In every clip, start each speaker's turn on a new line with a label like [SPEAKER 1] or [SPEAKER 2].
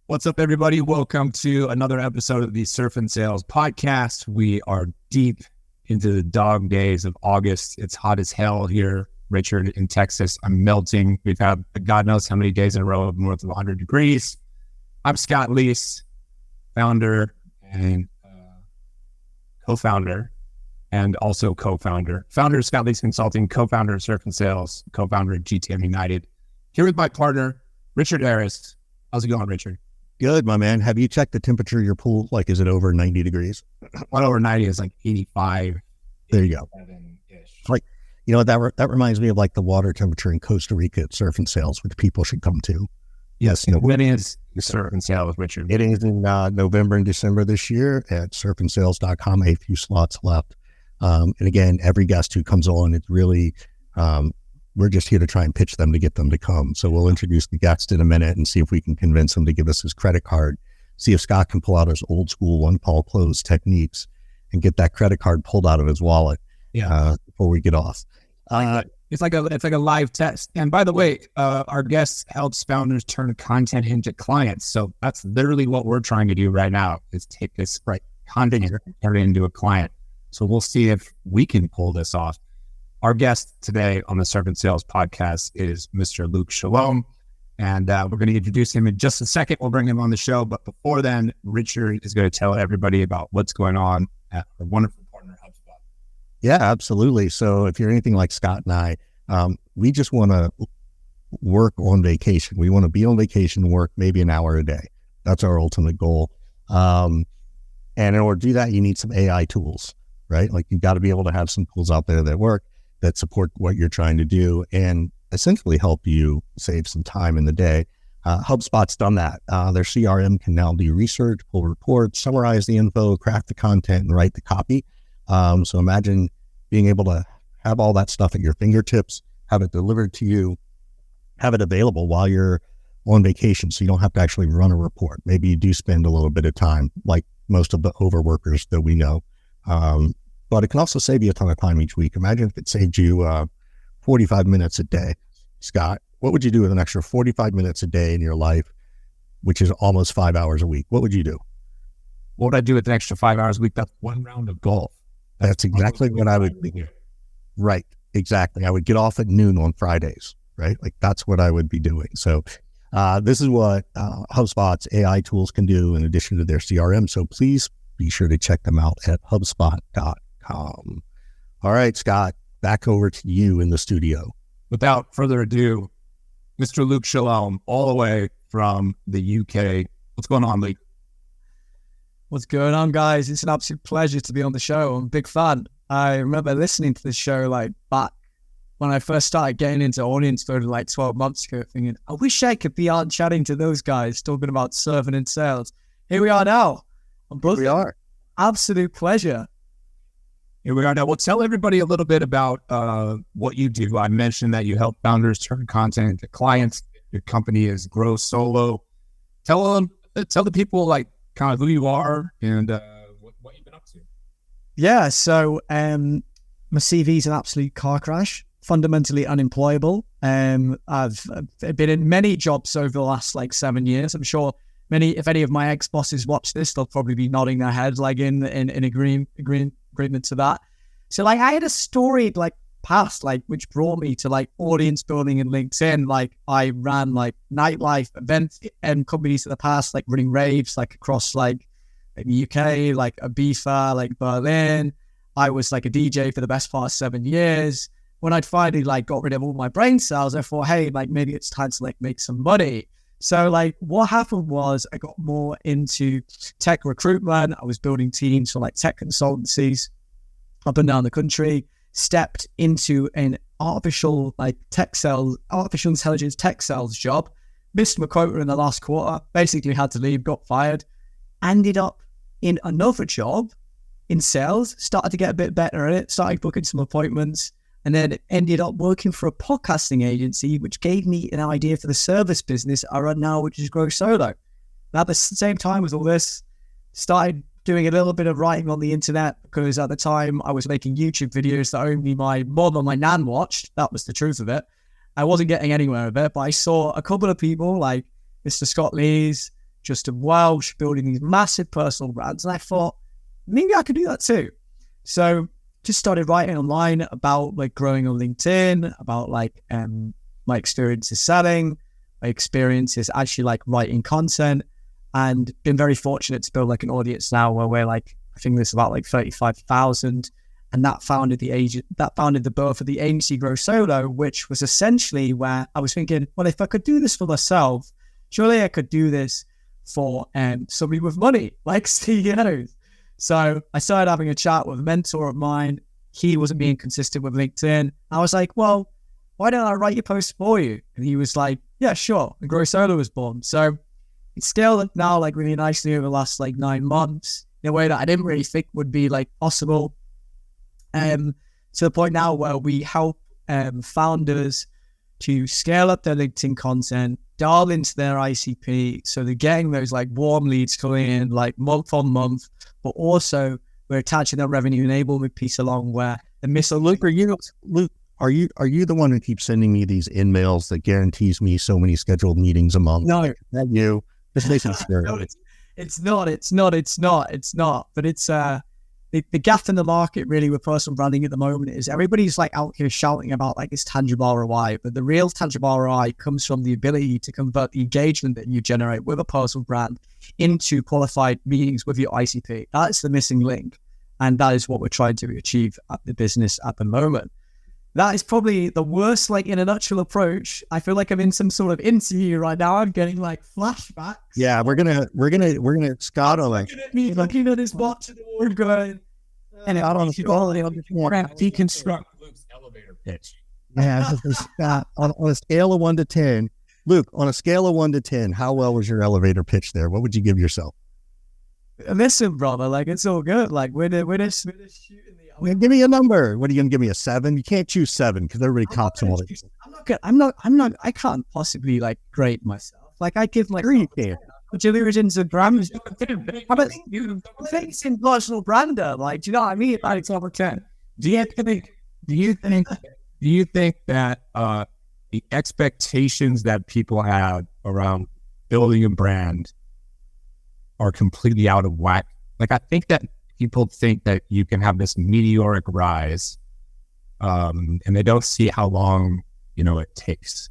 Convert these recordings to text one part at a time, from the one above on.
[SPEAKER 1] What's up, everybody? Welcome to another episode of the Surf and Sales podcast. We are deep into the dog days of August. It's hot as hell here, Richard, in Texas. I'm melting. We've had God knows how many days in a row of north of 100 degrees. I'm Scott Leese, founder and co-founder, and also co-founder. Founder of Scott Leese Consulting, co-founder of Surf and Sales, co-founder of GTM United. Here with my partner, Richard Harris. How's it going, Richard?
[SPEAKER 2] Good, my man. Have you checked the temperature of your pool? Like, is it over 90 degrees?
[SPEAKER 1] Well, over 90 is like 85.
[SPEAKER 2] There you go. Like, you know, that reminds me of like the water temperature in Costa Rica at Surf and Sales, which people should come to.
[SPEAKER 1] Yes, when is Surf and Sales with Richard?
[SPEAKER 2] It is in November and December this year at surfandsales.com. A few slots left. And again, every guest who comes on, it's really, we're just here to try and pitch them to get them to come. So we'll introduce the guest in a minute and see if we can convince him to give us his credit card, see if Scott can pull out his old school one call close techniques and get that credit card pulled out of his wallet before we get off.
[SPEAKER 1] It's like a live test. And by the way, our guest helps founders turn content into clients. So that's literally what we're trying to do right now, is take this content and turn it into a client. So we'll see if we can pull this off. Our guest today on the Surf and Sales podcast is Mr. Luke Shalom, and we're going to introduce him in just a second. We'll bring him on the show, but before then, Richard is going to tell everybody about what's going on at our wonderful partner, HubSpot.
[SPEAKER 2] Yeah, absolutely. So if you're anything like Scott and I, we just want to work on vacation. We want to be on vacation and work maybe an hour a day. That's our ultimate goal. And in order to do that, you need some AI tools, right? Like, you've got to be able to have some tools out there that work, that support what you're trying to do, and essentially help you save some time in the day. HubSpot's done that. Their CRM can now do research, pull reports, summarize the info, craft the content, and write the copy. So imagine being able to have all that stuff at your fingertips, have it delivered to you, have it available while you're on vacation, so you don't have to actually run a report. Maybe you do spend a little bit of time, like most of the overworkers that we know. But it can also save you a ton of time each week. Imagine if it saved you 45 minutes a day. Scott, what would you do with an extra 45 minutes a day in your life, which is almost 5 hours a week? What would you do?
[SPEAKER 1] What would I do with an extra 5 hours a week? That's one round of golf.
[SPEAKER 2] That's exactly what I would do. Right, exactly. I would get off at noon on Fridays, right? Like, that's what I would be doing. So this is what HubSpot's AI tools can do in addition to their CRM. So please be sure to check them out at HubSpot.com. All right, Scott, back over to you in the studio.
[SPEAKER 1] Without further ado, Mr. Luke Shalom, all the way from the UK. What's going on, Luke?
[SPEAKER 3] What's going on, guys? It's an absolute pleasure to be on the show. I'm a big fan. I remember listening to the show like back when I first started getting into audience photo like 12 months ago, thinking, I wish I could be out chatting to those guys talking about serving and sales. Here we are now.
[SPEAKER 2] Here we are.
[SPEAKER 3] Absolute pleasure.
[SPEAKER 1] Here we are now. Well, tell everybody a little bit about what you do. I mentioned that you help founders turn content into clients. Your company is Grow Solo. Tell the people like kind of who you are and what you've been up to.
[SPEAKER 3] Yeah, so my CV is an absolute car crash. Fundamentally unemployable. I've been in many jobs over the last like 7 years. I'm sure if any of my ex-bosses watch this, they'll probably be nodding their heads like in agreement to that. So like, I had a storied like past, like, which brought me to like audience building and LinkedIn. Like, I ran like nightlife events and companies in the past, like running raves like across like the UK, like Ibiza, like Berlin. I was like a DJ for the best part of 7 years. When I'd finally like got rid of all my brain cells, I thought, hey, like maybe it's time to like make some money. So like what happened was I got more into tech recruitment. I was building teams for like tech consultancies up and down the country, stepped into an artificial intelligence tech sales job, missed my quota in the last quarter, basically had to leave, got fired, ended up in another job in sales, started to get a bit better at it, started booking some appointments, and then ended up working for a podcasting agency, which gave me an idea for the service business I run now, which is Grow Solo. And at the same time as all this, started doing a little bit of writing on the internet, because at the time I was making YouTube videos that only my mom and my nan watched. That was the truth of it. I wasn't getting anywhere with it, but I saw a couple of people like Mr. Scott Leese, Justin Welsh, building these massive personal brands. And I thought, maybe I could do that too. So just started writing online about like growing on LinkedIn, about like my experiences selling, my experiences actually like writing content, and been very fortunate to build like an audience now where we're like, I think there's about like 35,000. And that founded the birth of the agency Grow Solo, which was essentially where I was thinking, well, if I could do this for myself, surely I could do this for somebody with money, like CEOs. So I started having a chat with a mentor of mine. He wasn't being consistent with LinkedIn. I was like, well, why don't I write your posts for you? And he was like, yeah, sure. And Grow Solo was born. So it's scaled now like really nicely over the last like 9 months in a way that I didn't really think would be like possible. To the point now where we help founders to scale up their LinkedIn content, dial into their ICP, so they're getting those like warm leads coming in like month on month, but also we're attaching that revenue enablement piece along where the missile.
[SPEAKER 2] Luke, are you the one who keeps sending me these in-mails that guarantees me so many scheduled meetings a month?
[SPEAKER 3] No,
[SPEAKER 2] not you. This makes it scary.
[SPEAKER 3] No, it's not. But it's the gap in the market really with personal branding at the moment is everybody's like out here shouting about like this tangible ROI, but the real tangible ROI comes from the ability to convert the engagement that you generate with a personal brand into qualified meetings with your ICP. That is the missing link. And that is what we're trying to achieve at the business at the moment. That is probably the worst, like in a nutshell approach. I feel like I'm in some sort of interview right now. I'm getting like flashbacks.
[SPEAKER 2] Yeah, we're gonna Scott on like
[SPEAKER 3] me looking at his watch at the wall going, and out on the quality of the deconstruct
[SPEAKER 1] Luke's elevator pitch.
[SPEAKER 2] Yeah, Scott, on a scale of 1 to 10, Luke, on a scale of 1 to 10, how well was your elevator pitch there? What would you give yourself?
[SPEAKER 3] Listen, brother, like it's all good. Like we're just shooting the.
[SPEAKER 2] Give me a number. What are you gonna give me? A 7? You can't choose 7 because everybody cops them all.
[SPEAKER 3] I can't possibly like grade myself. Like I give like Julians and grams. How about you facing personal brander? Like, do you know what I mean? Like it's over 10.
[SPEAKER 1] Do you think that the expectations that people have around building a brand are completely out of whack? Like, I think that people think that you can have this meteoric rise, and they don't see how long, it takes.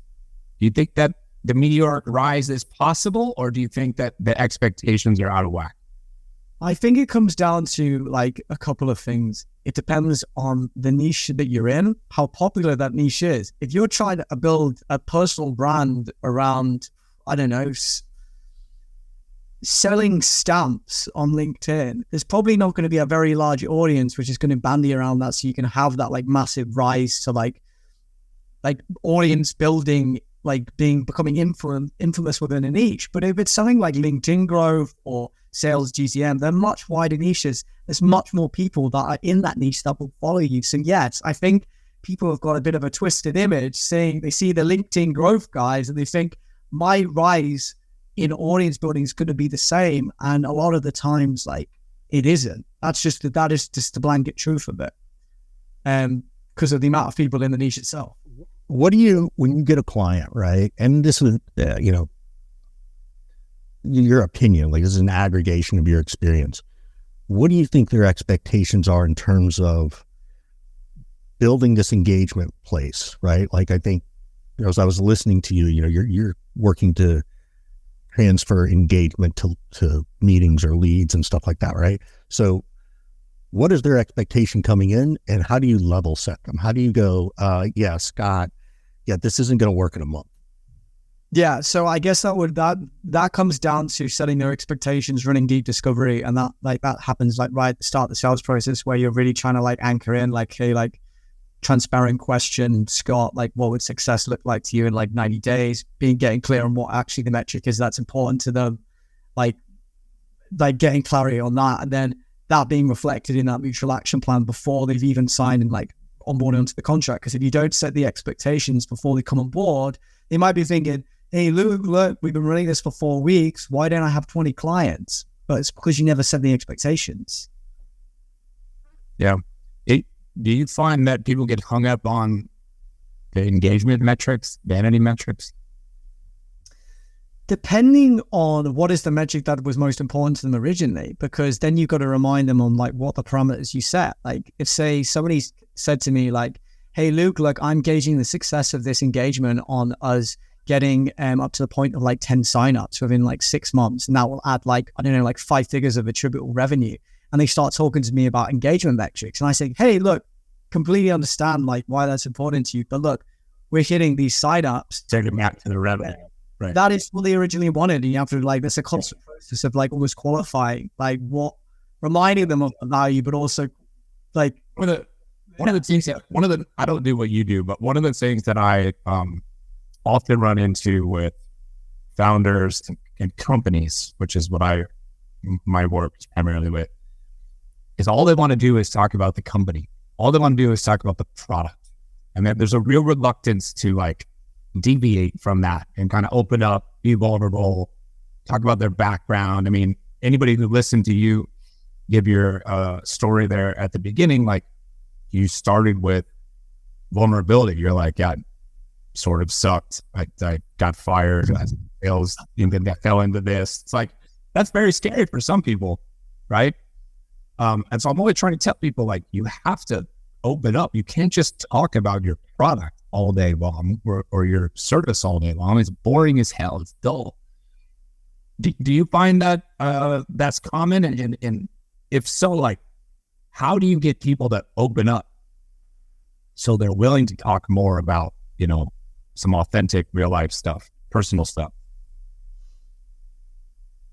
[SPEAKER 1] Do you think that the meteoric rise is possible, or do you think that the expectations are out of whack?
[SPEAKER 3] I think it comes down to like a couple of things. It depends on the niche that you're in, how popular that niche is. If you're trying to build a personal brand around, I don't know, selling stamps on LinkedIn, there's probably not going to be a very large audience which is going to bandy around that, so you can have that like massive rise to like audience building, like becoming infamous within a niche. But if it's something like LinkedIn growth or sales GTM, they're much wider niches. There's much more people that are in that niche that will follow you. So yes, I think people have got a bit of a twisted image, saying they see the LinkedIn growth guys and they think my rise in audience building is going to be the same. And a lot of the times, like, it isn't. That is just the blanket truth of it. Because of the amount of people in the niche itself.
[SPEAKER 2] What do you, when you get a client, right? And this is, your opinion, like this is an aggregation of your experience. What do you think their expectations are in terms of building this engagement place, right? Like, I think, as I was listening to you, you're working to transfer engagement to meetings or leads and stuff like that, right? So what is their expectation coming in, and how do you level set them? How do you go, Scott, this isn't going to work in a month?
[SPEAKER 3] Yeah, so I guess that comes down to setting their expectations, running deep discovery, and that happens like right at the start of the sales process, where you're really trying to like anchor in like, hey, like transparent question, Scott, like what would success look like to you in like 90 days? Getting clear on what actually the metric is that's important to them, like getting clarity on that, and then that being reflected in that mutual action plan before they've even signed and like onboarded onto the contract. Because if you don't set the expectations before they come on board, they might be thinking, hey, look, we've been running this for 4 weeks. Why don't I have 20 clients? But it's because you never set the expectations.
[SPEAKER 1] Yeah. Do you find that people get hung up on the engagement metrics, vanity metrics?
[SPEAKER 3] Depending on what is the metric that was most important to them originally, because then you've got to remind them on like what the parameters you set. Like if say somebody said to me like, hey Luke, look, I'm gauging the success of this engagement on us getting up to the point of like 10 signups within like 6 months, and that will add like, I don't know, like 5 figures of attributable revenue. And they start talking to me about engagement metrics, and I say, hey, look, completely understand like why that's important to you, but look, we're hitting these signups.
[SPEAKER 1] Take it back to the revenue. Right.
[SPEAKER 3] That is what they originally wanted. And you have to like, there's a constant process of like almost qualifying, like what, reminding them of the value, but also like
[SPEAKER 1] one of the things, I don't do what you do, but one of the things that I often run into with founders and companies, which is what my work is primarily with, is all they want to do is talk about the company. All they want to do is talk about the product. And then there's a real reluctance to like deviate from that and kind of open up, be vulnerable, talk about their background. I mean, anybody who listened to you give your story there at the beginning, like you started with vulnerability. You're like, yeah, sort of sucked. I got fired. I fell into this. It's like, that's very scary for some people, right? And so I'm always trying to tell people, like, you have to open up. You can't just talk about your product all day long or your service all day long. It's boring as hell. It's dull. Do you find that that's common? And if so, like, how do you get people to open up so they're willing to talk more about, you know, some authentic real life stuff, personal stuff?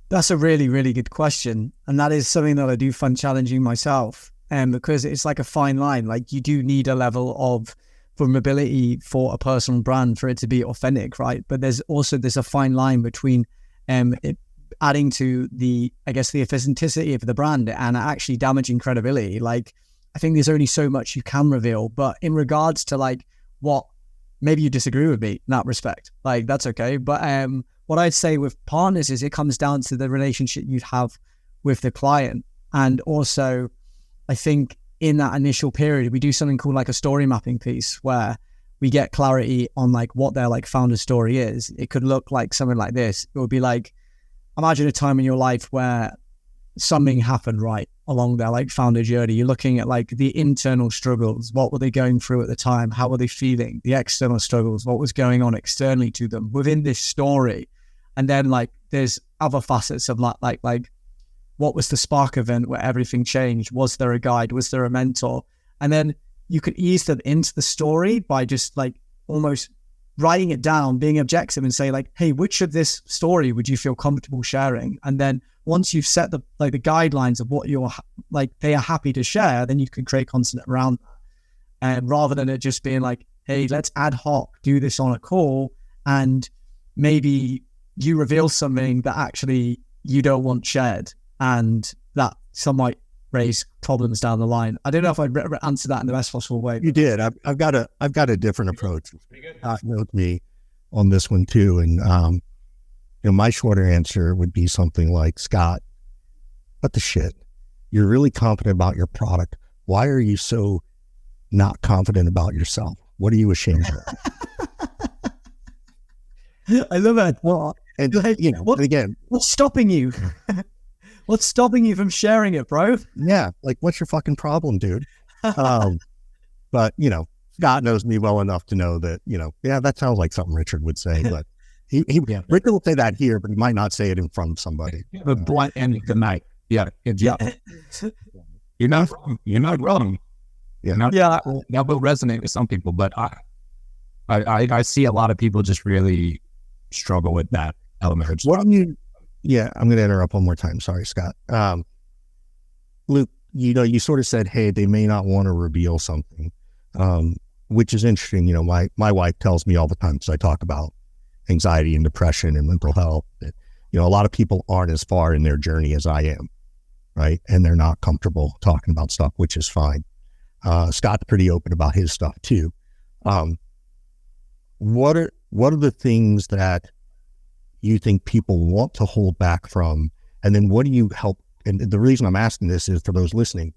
[SPEAKER 3] That's a really, really good question. And that is something that I do find challenging myself. Because it's like a fine line. Like you do need a level of vulnerability for a personal brand for it to be authentic, right? But there's a fine line between it adding to the authenticity of the brand and actually damaging credibility. Like I think there's only so much you can reveal. But in regards to like what, maybe you disagree with me in that respect, like that's okay. But what I'd say with partners is it comes down to the relationship you have with the client. And also, I think in that initial period, we do something called like a story mapping piece where we get clarity on like what their like founder story is. It could look like something like this. It would be like, imagine a time in your life where something happened right along their like founder journey. You're looking at like the internal struggles. What were they going through at the time? How were they feeling? The external struggles, what was going on externally to them within this story. And then like, there's other facets of like, what was the spark event where everything changed? Was there a guide? Was there a mentor? And then you could ease them into the story by just like almost writing it down, being objective and say like, hey, which of this story would you feel comfortable sharing? And then once you've set the guidelines of what you're like, they are happy to share, then you can create content around that. And rather than it just being like, hey, let's ad hoc do this on a call, and maybe you reveal something that actually you don't want shared. And that some might raise problems down the line. I don't know if I answered that in the best possible way.
[SPEAKER 2] You did. I've got a different approach with me on this one too. And my shorter answer would be something like, Scott, what the shit? You're really confident about your product. Why are you so not confident about yourself? What are you ashamed of?
[SPEAKER 3] I love it. Well,
[SPEAKER 2] and again,
[SPEAKER 3] what's stopping you? What's stopping you from sharing it, bro?
[SPEAKER 2] Yeah. Like, what's your fucking problem, dude? But, Scott knows me well enough to know that, that sounds like something Richard would say, but Richard will say that here, but he might not say it in front of somebody.
[SPEAKER 1] The blunt end of the night. Yeah. You're not wrong. You're not wrong.
[SPEAKER 2] Yeah.
[SPEAKER 1] That will resonate with some people, but I see a lot of people just really struggle with that element.
[SPEAKER 2] I'm going to interrupt one more time. Sorry, Scott. Luke, you sort of said, hey, they may not want to reveal something, which is interesting. My wife tells me all the time, because I talk about anxiety and depression and mental health, that, a lot of people aren't as far in their journey as I am, right? And they're not comfortable talking about stuff, which is fine. Scott's pretty open about his stuff too. What are the things that you think people want to hold back from? And then what do you help? And the reason I'm asking this is for those listening,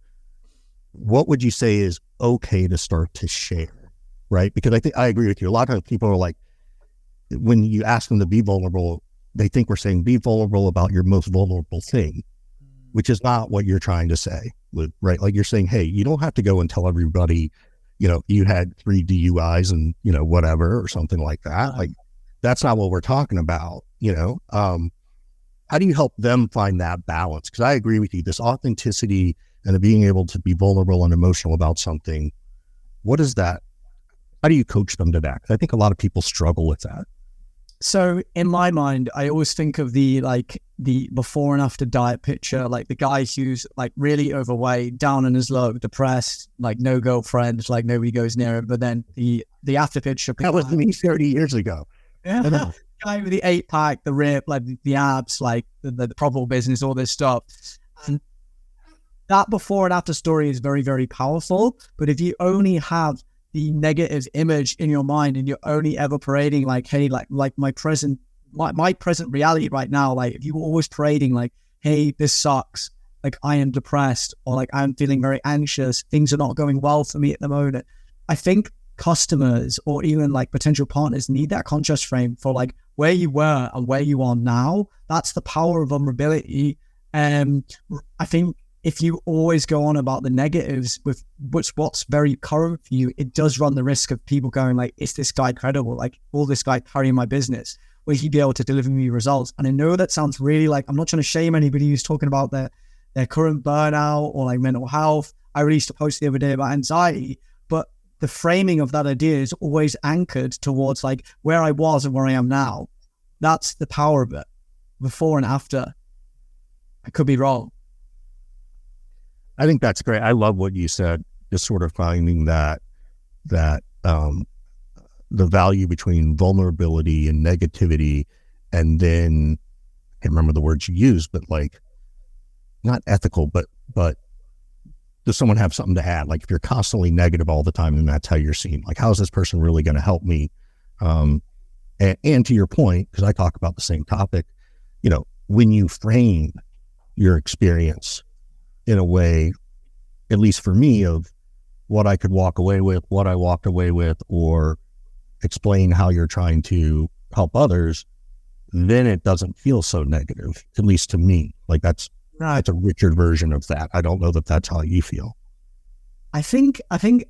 [SPEAKER 2] what would you say is okay to start to share, right? Because I think I agree with you. A lot of times people are like, when you ask them to be vulnerable, they think we're saying be vulnerable about your most vulnerable thing, which is not what you're trying to say, right? Like you're saying, hey, you don't have to go and tell everybody, you had 3 DUIs and, whatever, or something like that. Like, that's not what we're talking about, how do you help them find that balance? Because I agree with you, this authenticity and being able to be vulnerable and emotional about something, what is that? How do you coach them to that? I think a lot of people struggle with that.
[SPEAKER 3] So in my mind, I always think of the before and after diet picture, like the guy who's like really overweight, down on his luck, depressed, like no girlfriend, like nobody goes near him. But then the after picture.
[SPEAKER 2] That was me 30 years ago.
[SPEAKER 3] Yeah. Guy with the 8-pack, the rip, like the abs, like the probable business, all this stuff. And that before and after story is very, very powerful. But if you only have the negative image in your mind and you're only ever parading like, hey, like my present reality right now, like if you were always parading like, hey, this sucks, like I am depressed, or like I'm feeling very anxious, things are not going well for me at the moment, I think customers or even like potential partners need that contrast frame for like where you were and where you are now. That's the power of vulnerability. I think if you always go on about the negatives with what's very current for you, it does run the risk of people going like, is this guy credible? Like, will this guy carry my business? Will he be able to deliver me results? And I know that sounds really like, I'm not trying to shame anybody who's talking about their current burnout or like mental health. I released a post the other day about anxiety, but the framing of that idea is always anchored towards like where I was and where I am now. That's the power of it, before and after. I could be wrong.
[SPEAKER 2] I think that's great. I love what you said, just sort of finding that the value between vulnerability and negativity, and then I can't remember the words you used, but like not ethical, but does someone have something to add? Like if you're constantly negative all the time and that's how you're seen, like how is this person really going to help me? And to your point, because I talk about the same topic, when you frame your experience in a way, at least for me, of what I could walk away with, what I walked away with, or explain how you're trying to help others, then it doesn't feel so negative, at least to me. Like that's a Richard version of that. I don't know that that's how you feel.
[SPEAKER 3] I think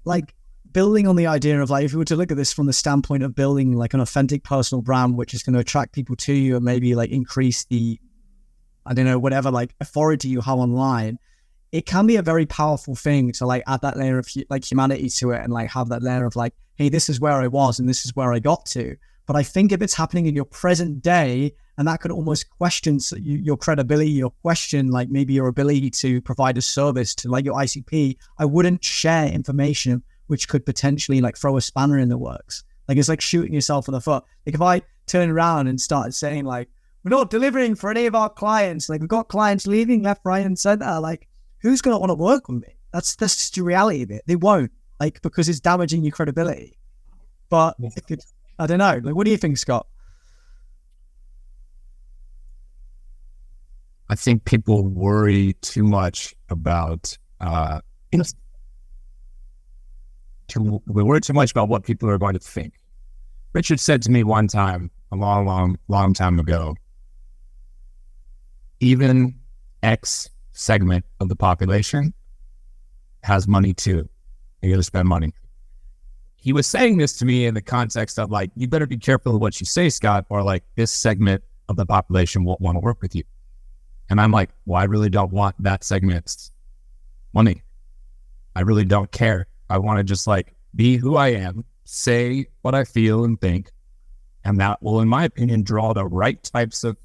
[SPEAKER 3] like building on the idea of like, if we were to look at this from the standpoint of building like an authentic personal brand, which is going to attract people to you and maybe like increase the, I don't know, whatever like authority you have online, it can be a very powerful thing to like add that layer of like humanity to it and like have that layer of like, hey, this is where I was and this is where I got to. But I think if it's happening in your present day, and that could almost question your credibility, or question like maybe your ability to provide a service to like your ICP, I wouldn't share information which could potentially like throw a spanner in the works. Like it's like shooting yourself in the foot. Like if I turn around and started saying like, we're not delivering for any of our clients, like we've got clients leaving left, right, and center, like who's going to want to work with me? That's just the reality of it. They won't, like, because it's damaging your credibility. But I don't know. Like, what do you think, Scott?
[SPEAKER 1] I think people worry too much about, we worry too much about what people are going to think. Richard said to me one time, a long time ago, even X segment of the population has money too. You got to spend money. He was saying this to me in the context of like, you better be careful of what you say, Scott, or like this segment of the population won't want to work with you. And I'm like, well, I really don't want that segment's money. I really don't care. I want to just like be who I am, say what I feel and think. And that will, in my opinion, draw the right types of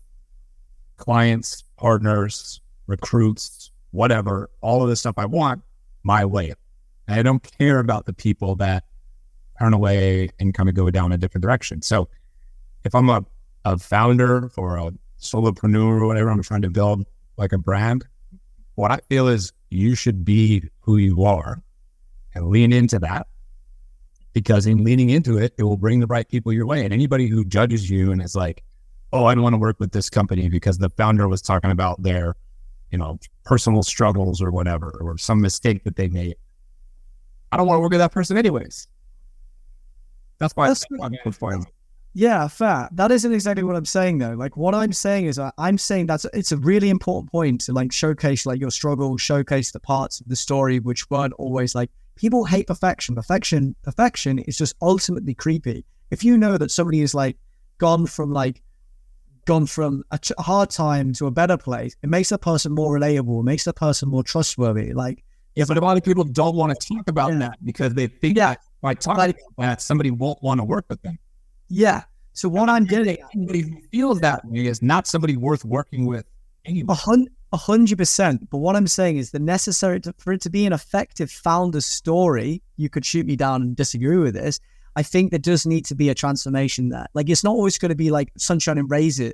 [SPEAKER 1] clients, partners, recruits, whatever, all of the stuff I want my way. And I don't care about the people that turn away and kind of go down a different direction. So if I'm a founder or a solopreneur or whatever, I'm trying to build like a brand, what I feel is you should be who you are and lean into that, because in leaning into it, it will bring the right people your way. And anybody who judges you and is like, oh, I don't want to work with this company because the founder was talking about their, personal struggles or whatever, or some mistake that they made, I don't want to work with that person anyways. That's why I'm for him.
[SPEAKER 3] Yeah, fair. That isn't exactly what I'm saying though. Like what I'm saying is I'm saying it's a really important point to like showcase like your struggle, showcase the parts of the story which weren't always like people hate perfection. Perfection is just ultimately creepy. If you know that somebody is like gone from a hard time to a better place, it makes that person more relatable, it makes that person more trustworthy. Like
[SPEAKER 1] Yeah, but a lot of people don't want to talk about that because they think that by talking about that, somebody won't want to work with them.
[SPEAKER 3] Yeah. So what I'm getting at,
[SPEAKER 1] somebody who feels that way is not somebody worth working with anyway.
[SPEAKER 3] 100%. But what I'm saying is for it to be an effective founder story, you could shoot me down and disagree with this. I think there does need to be a transformation there. Like it's not always going to be like sunshine and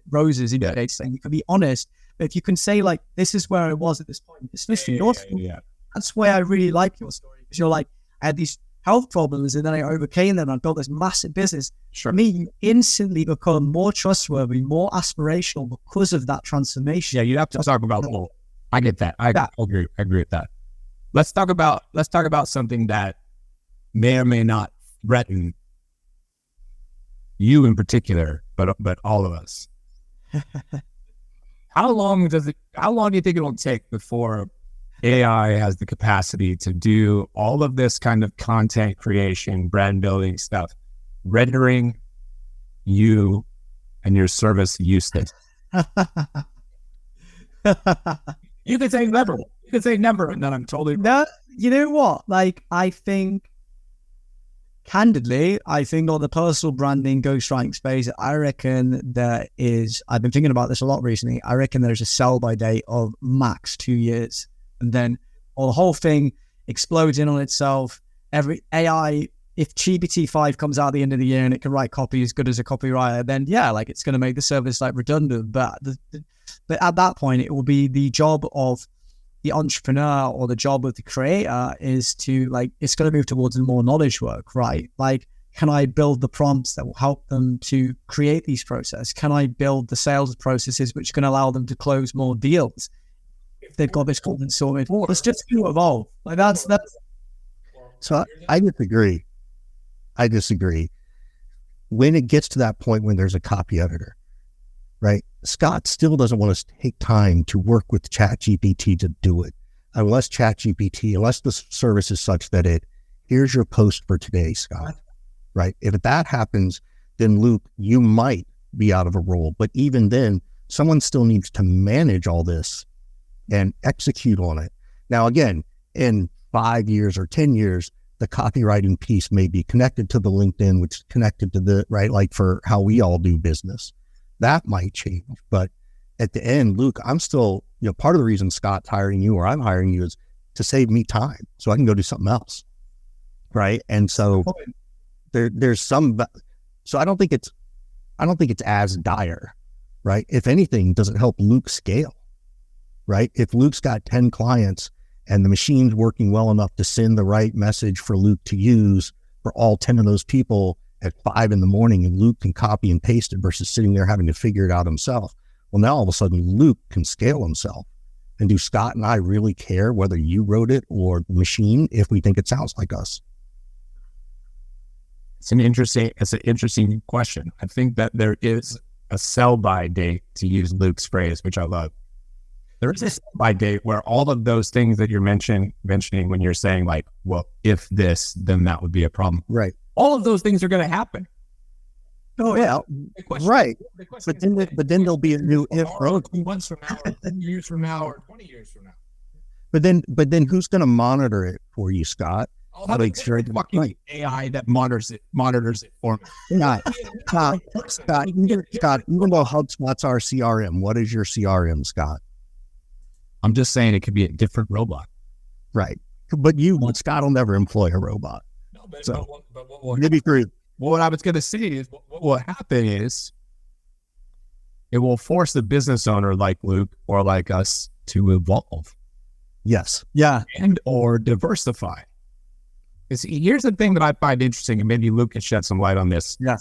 [SPEAKER 3] roses in your case. You can be honest, but if you can say like, this is where I was at this point, especially your story, that's why I really like your story. Because you're like, I had these health problems and then I overcame them and I built this massive business.
[SPEAKER 1] Sure.
[SPEAKER 3] For me, you instantly become more trustworthy, more aspirational because of that transformation.
[SPEAKER 1] Yeah, you have to talk about, well, I get that. I agree with that. Let's talk about something that may or may not threaten you in particular, but all of us. How long do you think it'll take before AI has the capacity to do all of this kind of content creation, brand building stuff, rendering you and your service useless? You could say never. You could say never, and then I'm totally wrong.
[SPEAKER 3] No, you know what? Like, I think, candidly, on the personal branding ghostwriting space, I reckon I've been thinking about this a lot recently. I reckon there's a sell-by date of max 2 years. And then the whole thing explodes in on itself. Every AI, if GPT-5 comes out at the end of the year and it can write copy as good as a copywriter, then yeah, like it's going to make the service like redundant. But at that point, it will be the job of the entrepreneur or the job of the creator is to like, it's going to move towards more knowledge work, right? Like, can I build the prompts that will help them to create these processes? Can I build the sales processes which can allow them to close more deals? If they've got this content sorted, it's just going to evolve. Like that's.
[SPEAKER 2] So I disagree. When it gets to that point when there's a copy editor, right? Scott still doesn't want to take time to work with ChatGPT to do it, unless the service is such that here's your post for today, Scott, right? If that happens, then Luke, you might be out of a role. But even then, someone still needs to manage all this and execute on it. Now, again, in 5 years or 10 years, the copywriting piece may be connected to the LinkedIn, which is connected to the, right, like for how we all do business. That might change. But at the end, Luke, I'm still, part of the reason Scott's hiring you or I'm hiring you is to save me time so I can go do something else. Right. And so there's some, so I don't think it's as dire, right? If anything, does it help Luke scale? Right? If Luke's got 10 clients and the machine's working well enough to send the right message for Luke to use for all 10 of those people at 5 a.m, and Luke can copy and paste it versus sitting there having to figure it out himself. Well, now all of a sudden Luke can scale himself. And do Scott and I really care whether you wrote it or the machine if we think it sounds like us?
[SPEAKER 1] It's an interesting question. I think that there is a sell-by date, to use Luke's phrase, which I love. There is a sell-by date where all of those things that you're mentioning when you're saying like, well, if this, then that would be a problem.
[SPEAKER 2] Right.
[SPEAKER 1] All of those things are going to happen.
[SPEAKER 2] Oh yeah, right. But then there'll be a new if.
[SPEAKER 1] 2 months from now, or 10 years from now, or 20 years from now.
[SPEAKER 2] But then who's going to monitor it for you, Scott?
[SPEAKER 1] Fucking AI that monitors it for me.
[SPEAKER 2] Scott, even though HubSpot's our CRM, what is your CRM, Scott?
[SPEAKER 1] I'm just saying it could be a different robot.
[SPEAKER 2] Right. But Scott will never employ a robot.
[SPEAKER 1] No, but
[SPEAKER 2] maybe true.
[SPEAKER 1] What I was going to say is what will happen is it will force the business owner like Luke or like us to evolve.
[SPEAKER 2] Yes.
[SPEAKER 3] Yeah.
[SPEAKER 1] And or diversify. Here's the thing that I find interesting, and maybe Luke can shed some light on this.
[SPEAKER 3] Yeah.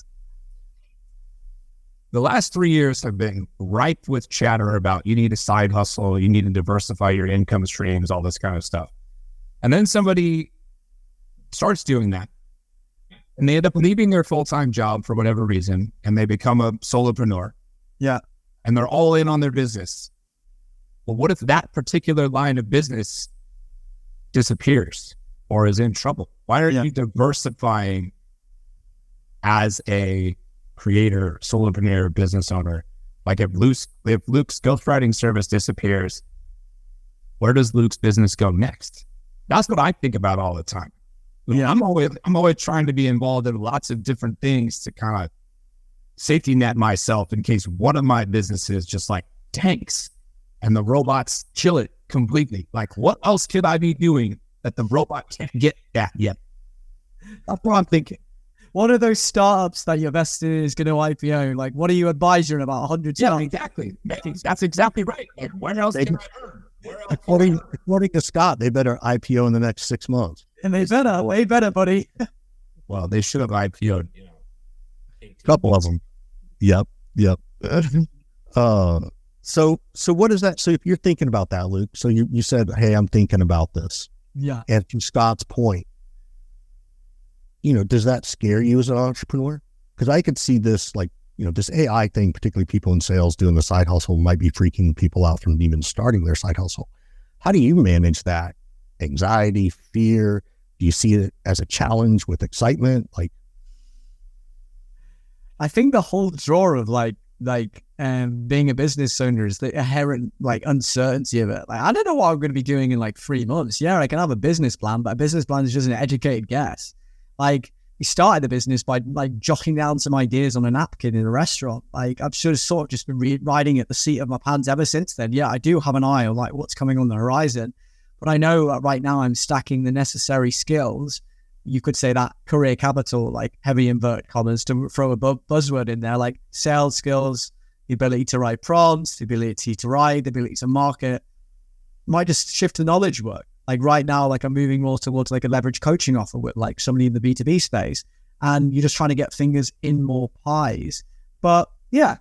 [SPEAKER 1] The last 3 years have been ripe with chatter about you need a side hustle, you need to diversify your income streams, all this kind of stuff. And then somebody starts doing that. and they end up leaving their full-time job for whatever reason, and they become a solopreneur.
[SPEAKER 3] Yeah.
[SPEAKER 1] And they're all in on their business. Well, what if that particular line of business disappears or is in trouble? Why aren't you diversifying as a creator, solopreneur, business owner? Like if Luke's ghostwriting service disappears, where does Luke's business go next? That's what I think about all the time.
[SPEAKER 3] Yeah.
[SPEAKER 1] I'm always trying to be involved in lots of different things to kind of safety net myself in case one of my businesses just like tanks and the robots chill it completely. Like, what else could I be doing that the robot can't get at yet? That's what I'm thinking.
[SPEAKER 3] One of those startups that you invested in is going to IPO. Like, what are you advising about 100
[SPEAKER 1] Yeah,
[SPEAKER 3] times?
[SPEAKER 1] exactly. That's exactly right. Like, where else can I earn?
[SPEAKER 2] According to Scott, they better IPO in the next 6 months.
[SPEAKER 3] And they better, way better, buddy.
[SPEAKER 1] Well, they should have IPO'd,
[SPEAKER 2] A couple of them. Yep. So what is that? So if you're thinking about that, Luke, so you said, hey, I'm thinking about this.
[SPEAKER 3] Yeah.
[SPEAKER 2] And to Scott's point, does that scare you as an entrepreneur? Because I could see this, like, this AI thing, particularly people in sales doing the side hustle, might be freaking people out from even starting their side hustle. How do you manage that? Anxiety, fear? Do you see it as a challenge with excitement? Like,
[SPEAKER 3] I think the whole draw of being a business owner is the inherent uncertainty of it. Like, I don't know what I'm going to be doing in 3 months. Yeah, I can have a business plan, but a business plan is just an educated guess. Like, we started the business by jotting down some ideas on a napkin in a restaurant. Like, I've sort of just been riding at the seat of my pants ever since then. Yeah, I do have an eye on what's coming on the horizon, but I know that right now I'm stacking the necessary skills. You could say that career capital, heavy inverted commas, to throw a buzzword in there, like sales skills, the ability to write prompts, the ability to write, the ability to market. Might just shift to knowledge work. Like right now, I'm moving more towards a leverage coaching offer with somebody in the B2B space, and you're just trying to get fingers in more pies. But yeah,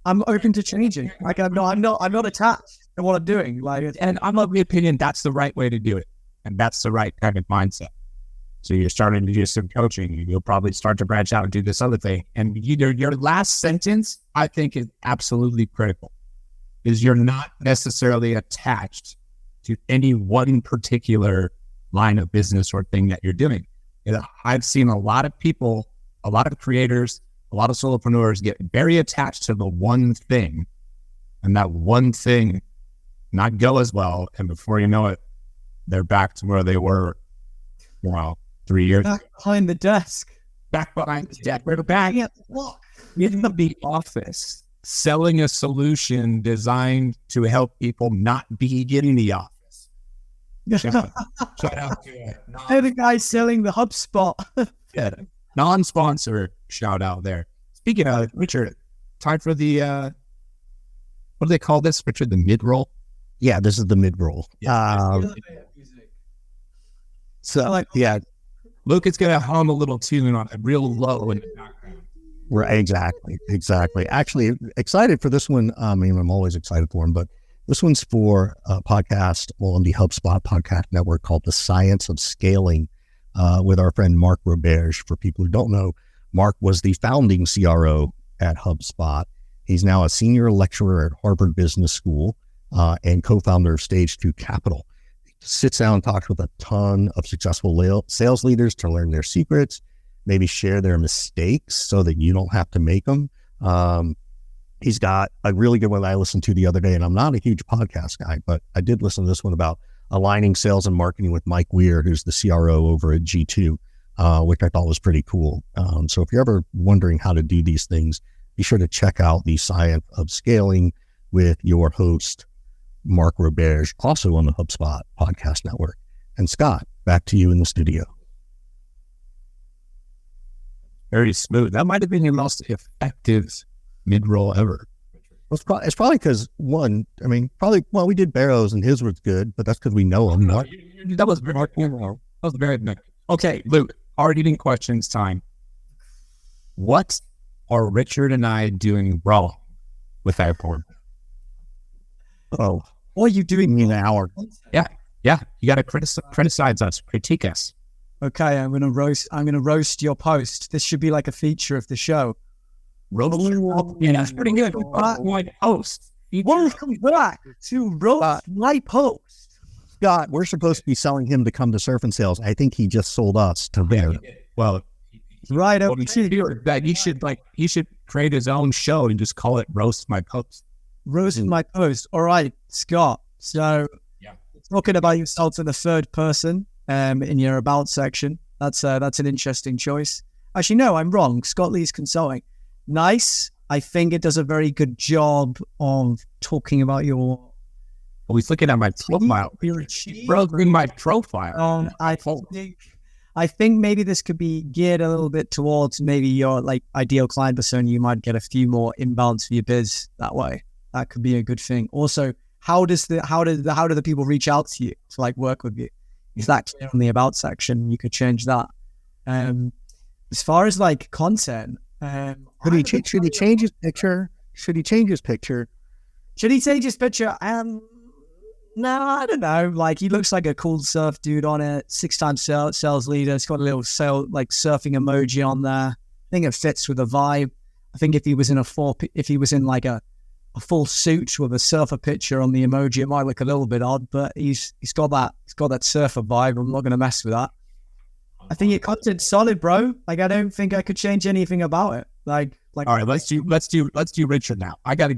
[SPEAKER 3] I'm open to changing. I'm not attached to what I'm doing.
[SPEAKER 1] And I'm of the opinion that's the right way to do it, and that's the right kind of mindset. So you're starting to do some coaching. You'll probably start to branch out and do this other thing. And your last sentence, I think, is absolutely critical. Is you're not necessarily attached to any one particular line of business or thing that you're doing. I've seen a lot of people, a lot of creators, a lot of solopreneurs get very attached to the one thing, and that one thing not go as well. And before you know it, they're back to where they were, 3 years ago.
[SPEAKER 3] Back behind the desk.
[SPEAKER 1] Back behind the desk. We're back in the office, selling a solution designed to help people not be in the office. Shout out to
[SPEAKER 3] Hey, the guy selling the HubSpot.
[SPEAKER 1] non-sponsor shout out there. Speaking of Richard, time for the what do they call this, Richard? The mid-roll?
[SPEAKER 2] Yeah, this is the mid-roll.
[SPEAKER 1] Luke is going to hum a little tune on it real low in the background.
[SPEAKER 2] Right, exactly. Actually, excited for this one. I mean, I'm always excited for him, but this one's for a podcast on the HubSpot podcast network called The Science of Scaling with our friend Mark Roberge. For people who don't know, Mark was the founding CRO at HubSpot. He's now a senior lecturer at Harvard Business School and co-founder of Stage 2 Capital. He sits down and talks with a ton of successful sales leaders to learn their secrets, maybe share their mistakes so that you don't have to make them. He's got a really good one I listened to the other day, and I'm not a huge podcast guy, but I did listen to this one about aligning sales and marketing with Mike Weir, who's the CRO over at G2, which I thought was pretty cool. So if you're ever wondering how to do these things, be sure to check out The Science of Scaling with your host, Mark Roberge, also on the HubSpot podcast network. And Scott, back to you in the studio.
[SPEAKER 1] Very smooth. That might have been your most effective mid-roll ever.
[SPEAKER 2] Well, it's probably because we did Barrows and his was good, but that's because we know him.
[SPEAKER 1] That was very good. Okay, Luke, hard eating questions time. What are Richard and I doing wrong with our board?
[SPEAKER 2] Oh,
[SPEAKER 3] what are you doing
[SPEAKER 2] in an hour?
[SPEAKER 1] Yeah. You got to criticize us, critique us.
[SPEAKER 3] Okay, I'm gonna roast your post. This should be like a feature of the show.
[SPEAKER 1] Yeah, that's pretty good. One host.
[SPEAKER 3] Welcome back to roast my post.
[SPEAKER 2] Scott, we're supposed to be selling him to come to Surf and Sales. I think he just sold us to there.
[SPEAKER 1] Well,
[SPEAKER 3] Right up.
[SPEAKER 1] what he should do is that he should create his own show and just call it Roast My Post.
[SPEAKER 3] Roast my post. All right, Scott. So,
[SPEAKER 1] Yeah.
[SPEAKER 3] talking about yourself in the third person in your about section. That's an interesting choice. Actually, no, I'm wrong. Scott Leese Consulting. Nice. I think it does a very good job of talking about your.
[SPEAKER 1] Well, he's looking at my profile.
[SPEAKER 3] Your
[SPEAKER 1] Browsing my profile.
[SPEAKER 3] I think maybe this could be geared a little bit towards maybe your like ideal client persona. You might get a few more inbounds for your biz that way. That could be a good thing. Also, how do the people reach out to you to like work with you? Is that clear on the about section? You could change that. As far as like content,
[SPEAKER 2] Should he change his picture? Should he change his picture?
[SPEAKER 3] Should he change his picture? No, I don't know. Like he looks like a cool surf dude on it. 6-time sales leader. It's got a little surfing emoji on there. I think it fits with the vibe. I think if he was in like a full suit with a surfer picture on the emoji, it might look a little bit odd. But he's got that surfer vibe. I'm not going to mess with that. I think your content's solid, bro. Like I don't think I could change anything about it. Like.
[SPEAKER 1] All right, let's do Richard now. I got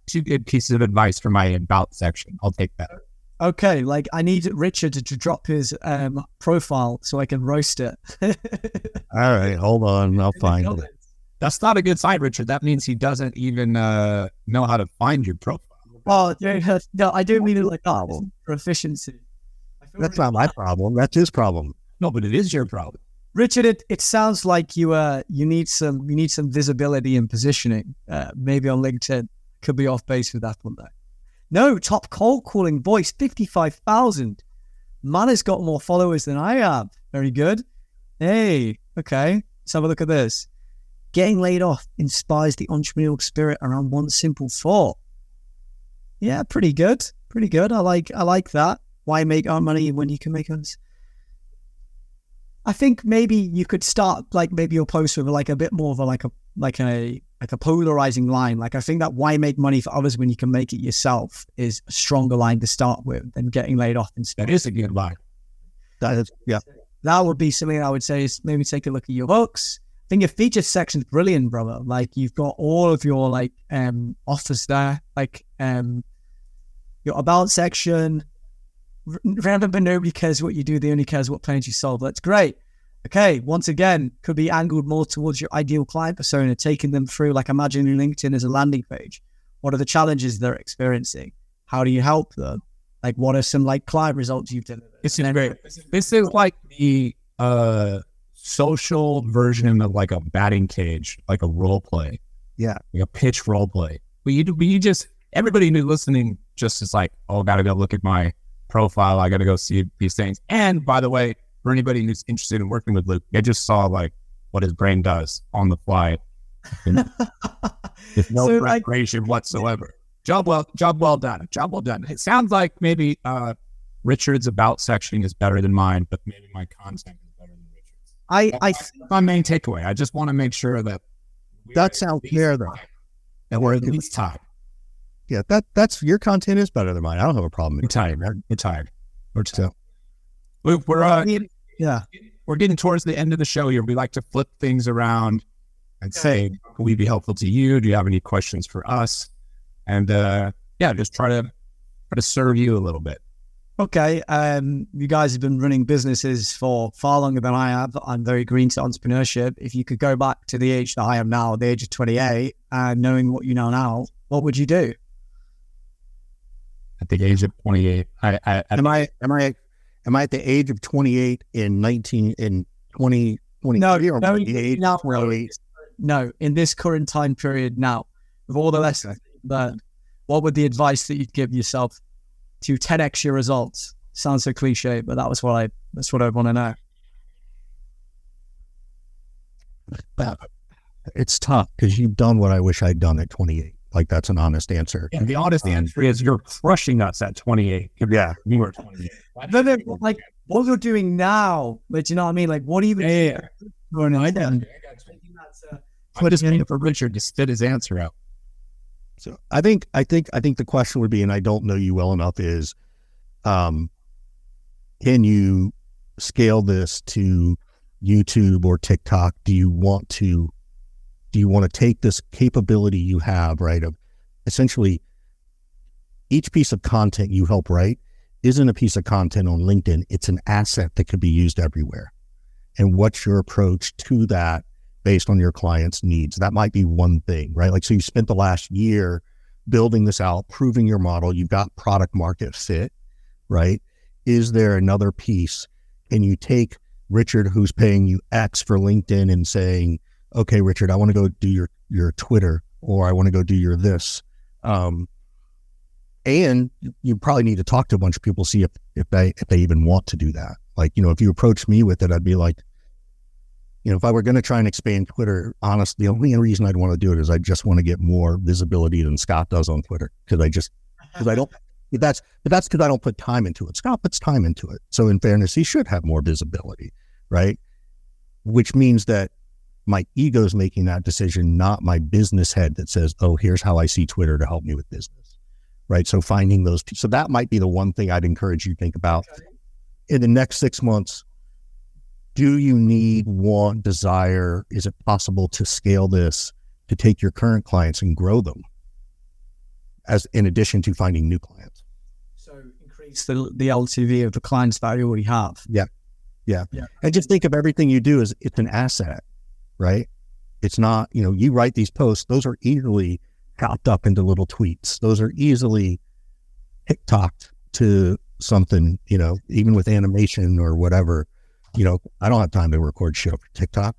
[SPEAKER 1] 2 good pieces of advice for my about section. I'll take that.
[SPEAKER 3] Okay, like I need Richard to drop his profile so I can roast it.
[SPEAKER 2] All right, hold on. I'll find it.
[SPEAKER 1] That's not a good sign, Richard. That means he doesn't even know how to find your profile.
[SPEAKER 3] Oh, no, I don't mean it like that. For efficiency.
[SPEAKER 2] That's not my problem. That's his problem.
[SPEAKER 1] No, but it is your problem.
[SPEAKER 3] Richard, it sounds like you need some visibility and positioning. Maybe on LinkedIn. Could be off base with that one though. No, top cold calling voice, 55,000. Man has got more followers than I have. Very good. Hey, okay. Let's have a look at this. Getting laid off inspires the entrepreneurial spirit around one simple thought. Yeah, pretty good. Pretty good. I like that. Why make our money when you can make us? I think maybe you could start like maybe your post with like a bit more of a polarizing line. Like I think that why make money for others when you can make it yourself is a stronger line to start with than getting laid off instead.
[SPEAKER 1] That is a good line.
[SPEAKER 2] That is, yeah.
[SPEAKER 3] That would be something I would say is maybe take a look at your hooks. I think your feature section's brilliant, brother. Like you've got all of your like offers there, like your about section. Remember, nobody cares what you do, they only cares what pains you solve. That's great. Okay, once again, could be angled more towards your ideal client persona, taking them through, like imagine LinkedIn as a landing page. What are the challenges they're experiencing? How do you help them? Like, what are some like client results you've delivered?
[SPEAKER 1] This is great. This is like the social version of like a batting cage, like a role play.
[SPEAKER 2] Yeah.
[SPEAKER 1] Like a pitch role play. But you just, everybody who's listening just is like, oh, got to go look at my profile. I got to go see these things. And by the way, for anybody who's interested in working with Luke, I just saw like what his brain does on the fly. With no preparation whatsoever. Job well done. Job well done. It sounds like maybe Richard's about section is better than mine, but maybe my content is better than Richard's. That's my main takeaway. I just want to make sure that
[SPEAKER 2] that sounds fair though.
[SPEAKER 1] And we're at least tied.
[SPEAKER 2] Yeah, that's your content is better than mine. I don't have a problem.
[SPEAKER 1] We're tired. We're tired.
[SPEAKER 2] So,
[SPEAKER 1] we're getting towards the end of the show here. We like to flip things around and say, can we be helpful to you? Do you have any questions for us? And just try to serve you a little bit.
[SPEAKER 3] Okay. You guys have been running businesses for far longer than I have. I'm very green to entrepreneurship. If you could go back to the age that I am now, the age of 28, and knowing what you know now, what would you do?
[SPEAKER 1] At the age of 28,
[SPEAKER 2] am I at the age of 28 in 2023
[SPEAKER 3] No, in this current time period now, with all the lessons learned, what would the advice that you'd give yourself to 10x your results? Sounds so cliche, but that's what I want to know.
[SPEAKER 2] It's tough because you've done what I wish I'd done at 28. Like that's an honest answer.
[SPEAKER 1] And the honest answer is you're crushing us at 28.
[SPEAKER 2] Yeah.
[SPEAKER 1] You were 28.
[SPEAKER 3] Then, like, what you're doing now, but you know what I mean? Like, what are you
[SPEAKER 1] going on? Put his name for Richard to spit his answer out.
[SPEAKER 2] So I think the question would be, and I don't know you well enough, is can you scale this to YouTube or TikTok? Do you want to take this capability you have, right, of essentially each piece of content you help write isn't a piece of content on LinkedIn. It's an asset that could be used everywhere. And what's your approach to that based on your client's needs? That might be one thing, right? Like, so you spent the last year building this out, proving your model, you've got product market fit, right? Is there another piece? Can you take Richard, who's paying you X for LinkedIn, and saying, okay, Richard, I want to go do your Twitter, or I want to go do your this. And you probably need to talk to a bunch of people, see if they even want to do that. Like, if you approach me with it, I'd be like, if I were going to try and expand Twitter, honestly, the only reason I'd want to do it is I just want to get more visibility than Scott does on Twitter. That's because I don't put time into it. Scott puts time into it. So in fairness, he should have more visibility, right? Which means that my ego is making that decision, not my business head that says, oh, here's how I see Twitter to help me with business, right? So finding those, so that might be the one thing I'd encourage you to think about. In the next 6 months, do you need, want, desire? Is it possible to scale this to take your current clients and grow them, as in addition to finding new clients?
[SPEAKER 3] So increase the LTV of the clients that you already have.
[SPEAKER 2] Yeah. And just think of everything you do as it's an asset, right? It's not, you write these posts, those are easily chopped up into little tweets. Those are easily TikToked to something, even with animation or whatever. I don't have time to record shit for TikTok.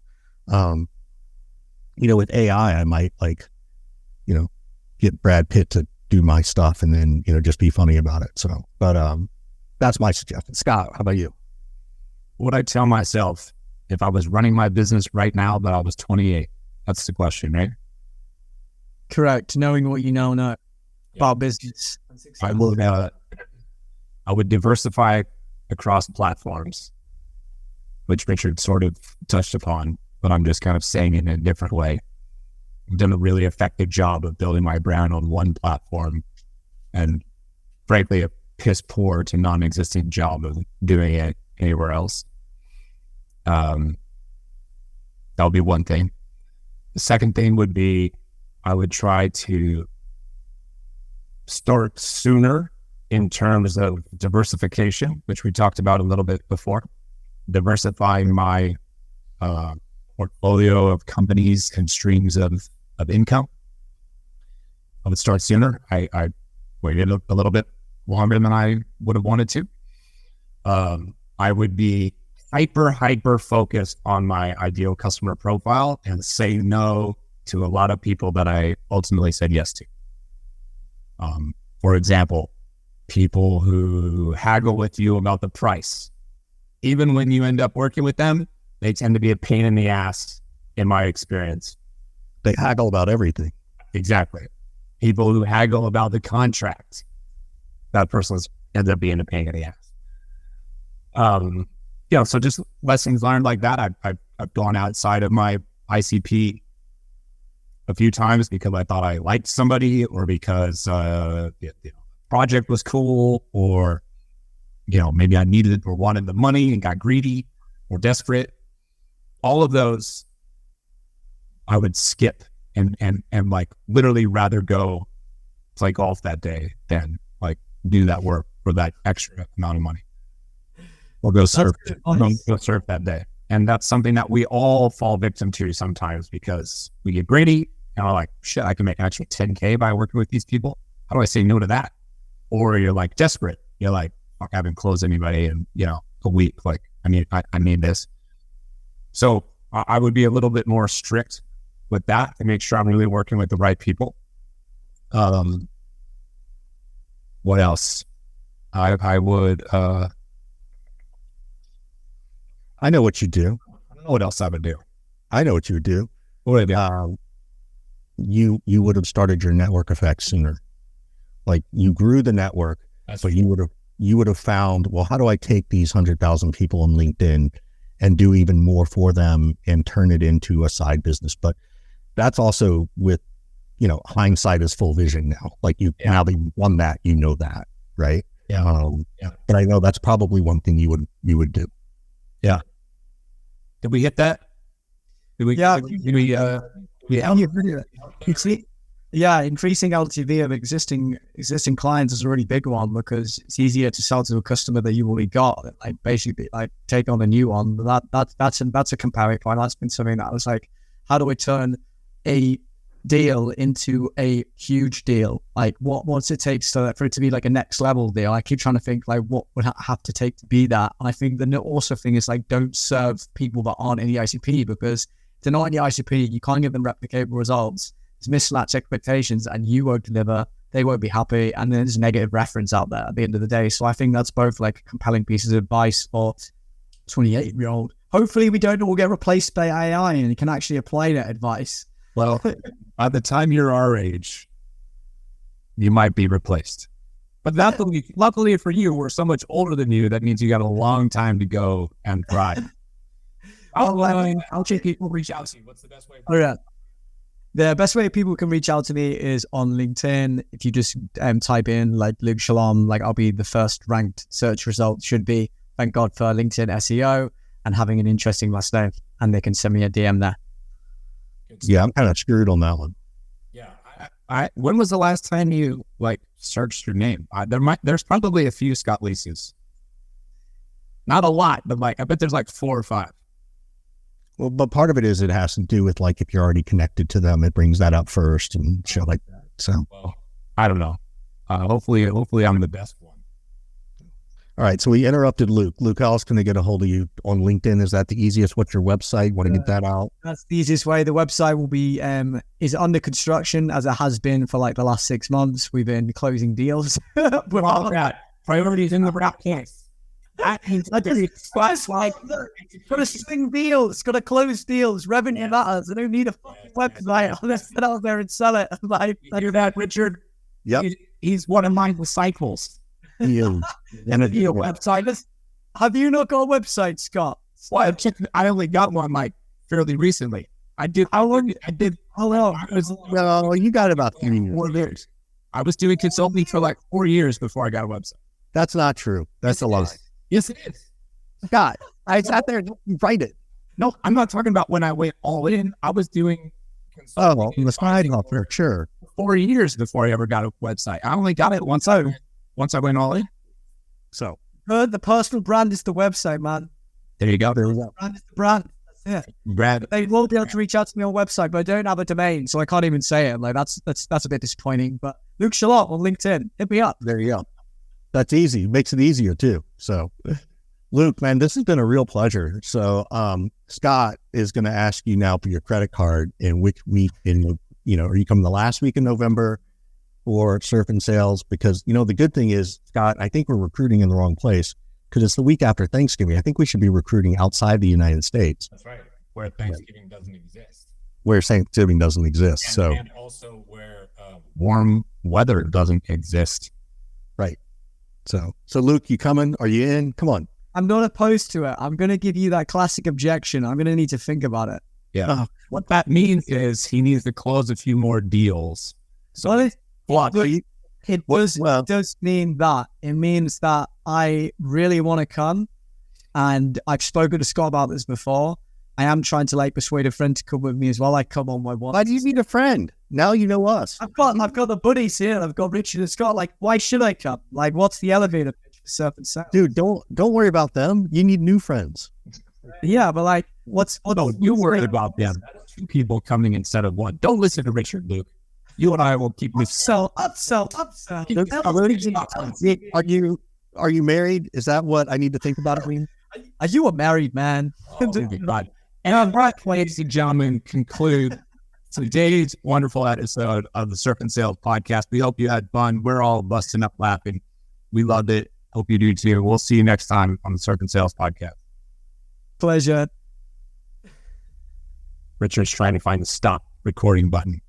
[SPEAKER 2] With AI, I might get Brad Pitt to do my stuff and then, just be funny about it. So, but that's my suggestion. Scott, how about you?
[SPEAKER 1] What I tell myself if I was running my business right now, but I was 28, that's the question, right?
[SPEAKER 3] Correct. Knowing what you know now about business.
[SPEAKER 1] I would diversify across platforms, which Richard sort of touched upon, but I'm just kind of saying it in a different way. I've done a really effective job of building my brand on one platform, and frankly, a piss poor to non-existent job of doing it anywhere else. That would be one thing. The second thing would be I would try to start sooner in terms of diversification, which we talked about a little bit before. Diversifying my portfolio of companies and streams of income. I would start sooner. I waited a little bit longer than I would have wanted to. I would be hyper focused on my ideal customer profile and say no to a lot of people that I ultimately said yes to. For example, people who haggle with you about the price. Even when you end up working with them, they tend to be a pain in the ass, in my experience.
[SPEAKER 2] They haggle about everything.
[SPEAKER 1] Exactly. People who haggle about the contract, that person ends up being a pain in the ass. So just lessons learned like that. I've gone outside of my ICP a few times because I thought I liked somebody, or because the project was cool, or maybe I needed or wanted the money and got greedy or desperate. All of those I would skip and like literally rather go play golf that day than like do that work for that extra amount of money. Or go surf. Go surf that day. And that's something that we all fall victim to sometimes, because we get greedy and we're like, shit, I can make actually 10K by working with these people. How do I say no to that? Or you're like desperate. You're like, fuck, I haven't closed anybody in, a week. Like, I need this. So I would be a little bit more strict with that to make sure I'm really working with the right people. What else? I would,
[SPEAKER 2] I know what you do.
[SPEAKER 1] I don't know what else I would do.
[SPEAKER 2] I know what you would do.
[SPEAKER 1] What would I do?
[SPEAKER 2] you would have started your network effect sooner. Like you grew the network, but you would have found, well, how do I take these 100,000 people on LinkedIn and do even more for them and turn it into a side business? But that's also with, hindsight is full vision now. Like now that you won that, that, right?
[SPEAKER 1] Yeah.
[SPEAKER 2] But I know that's probably one thing you would do.
[SPEAKER 1] Yeah. Did we hit that? Increasing
[SPEAKER 3] LTV of existing clients is a really big one, because it's easier to sell to a customer that you already got, like basically like take on a new one. That's a comparing point. That's been something that I was like, how do we turn a deal into a huge deal? Like what's it take for it to be like a next level deal? I keep trying to think like what would have to take to be that. And I think the also thing is like, don't serve people that aren't in the ICP, because if they're not in the ICP, you can't give them replicable results. There's mismatched expectations and you won't deliver, they won't be happy, and there's negative reference out there at the end of the day. So I think that's both like compelling pieces of advice for 28-year-old. Hopefully we don't all get replaced by AI and you can actually apply that advice.
[SPEAKER 1] Well, by the time you're our age, you might be replaced. But luckily for you, we're so much older than you. That means you got a long time to go and thrive. I'll check people reach out to you. What's the best way?
[SPEAKER 3] The best way people can reach out to me is on LinkedIn. If you just type in like Luke Shalom, like I'll be the first ranked search result. Should be. Thank God for LinkedIn SEO and having an interesting last name. And they can send me a DM there.
[SPEAKER 2] Yeah, I'm kind of screwed on that one.
[SPEAKER 1] Yeah. When was the last time you like searched your name? There's probably a few Scott Leeses. Not a lot, but like I bet there's like 4 or 5.
[SPEAKER 2] Well, but part of it is it has to do with like if you're already connected to them, it brings that up first and shit like that. So,
[SPEAKER 1] well, I don't know. Hopefully I'm the best one.
[SPEAKER 2] All right, so we interrupted Luke. Luke, how else can they get a hold of you on LinkedIn? Is that the easiest? What's your website? Want to get that out?
[SPEAKER 3] That's the easiest way. The website will be is under construction, as it has been for like the last 6 months. We've been closing deals.
[SPEAKER 1] We're all that. Priorities in the broadcast.
[SPEAKER 3] It's got to swing deals, it's got to close deals, revenue matters. I don't need a fucking website. I'll just get out there and sell it. Like,
[SPEAKER 1] you hear that, Richard?
[SPEAKER 2] Yep.
[SPEAKER 1] He's one of my disciples.
[SPEAKER 2] And
[SPEAKER 1] a website.
[SPEAKER 3] Have you not got a website, Scott?
[SPEAKER 1] Well, I only got one like fairly recently. I did. How long?
[SPEAKER 2] Well, you got about 4
[SPEAKER 1] years. I was doing consulting for like 4 years before I got a website.
[SPEAKER 2] That's not true. That's a lie.
[SPEAKER 1] Yes, it is.
[SPEAKER 2] God, I sat there and write it.
[SPEAKER 1] No, I'm not talking about when I went all in. I was doing consulting.
[SPEAKER 2] Oh, on the side for sure.
[SPEAKER 1] 4 years before I ever got a website. I only got it once I went all in. So
[SPEAKER 3] the personal brand is the website, man.
[SPEAKER 1] There you go.
[SPEAKER 3] Brand is the brand. That's it.
[SPEAKER 1] Brand.
[SPEAKER 3] They won't be able to reach out to me on website, but I don't have a domain, so I can't even say it. Like that's a bit disappointing. But Luke Shalom on LinkedIn, hit me up.
[SPEAKER 2] There you go. That's easy. Makes it easier too. So, Luke, man, this has been a real pleasure. So, Scott is going to ask you now for your credit card in which week are you coming the last week in November or Surf and Sales? Because, the good thing is, Scott, I think we're recruiting in the wrong place because it's the week after Thanksgiving. I think we should be recruiting outside the United States.
[SPEAKER 1] That's right. Where Thanksgiving doesn't exist.
[SPEAKER 2] Where Thanksgiving doesn't exist.
[SPEAKER 1] And also where warm weather doesn't exist.
[SPEAKER 2] Right. So Luke, you coming? Are you in? Come on.
[SPEAKER 3] I'm not opposed to it. I'm going to give you that classic objection. I'm going to need to think about it.
[SPEAKER 1] Yeah. What that means is he needs to close a few more deals. So
[SPEAKER 3] it does mean that. It means that I really want to come, and I've spoken to Scott about this before. I am trying to persuade a friend to come with me as well. I come on my one.
[SPEAKER 2] Why do you need a friend? Now you know us.
[SPEAKER 3] I've got the buddies here. I've got Richard and Scott. Why should I come? What's the elevator pitch for Surf and Sales?
[SPEAKER 2] Dude, don't worry about them. You need new friends.
[SPEAKER 3] Yeah, but
[SPEAKER 1] you worried about them. 2 people coming instead of 1. Don't listen to Richard, Luke. You and I will keep
[SPEAKER 3] upsell.
[SPEAKER 2] Are you married? Is that what I need to think about?
[SPEAKER 3] Are you a married man?
[SPEAKER 1] God. And on that, ladies and gentlemen, conclude today's wonderful episode of the Surf and Sales podcast. We hope you had fun. We're all busting up laughing. We loved it. Hope you do too. We'll see you next time on the Surf and Sales podcast.
[SPEAKER 3] Pleasure.
[SPEAKER 1] Richard's trying to find the stop recording button.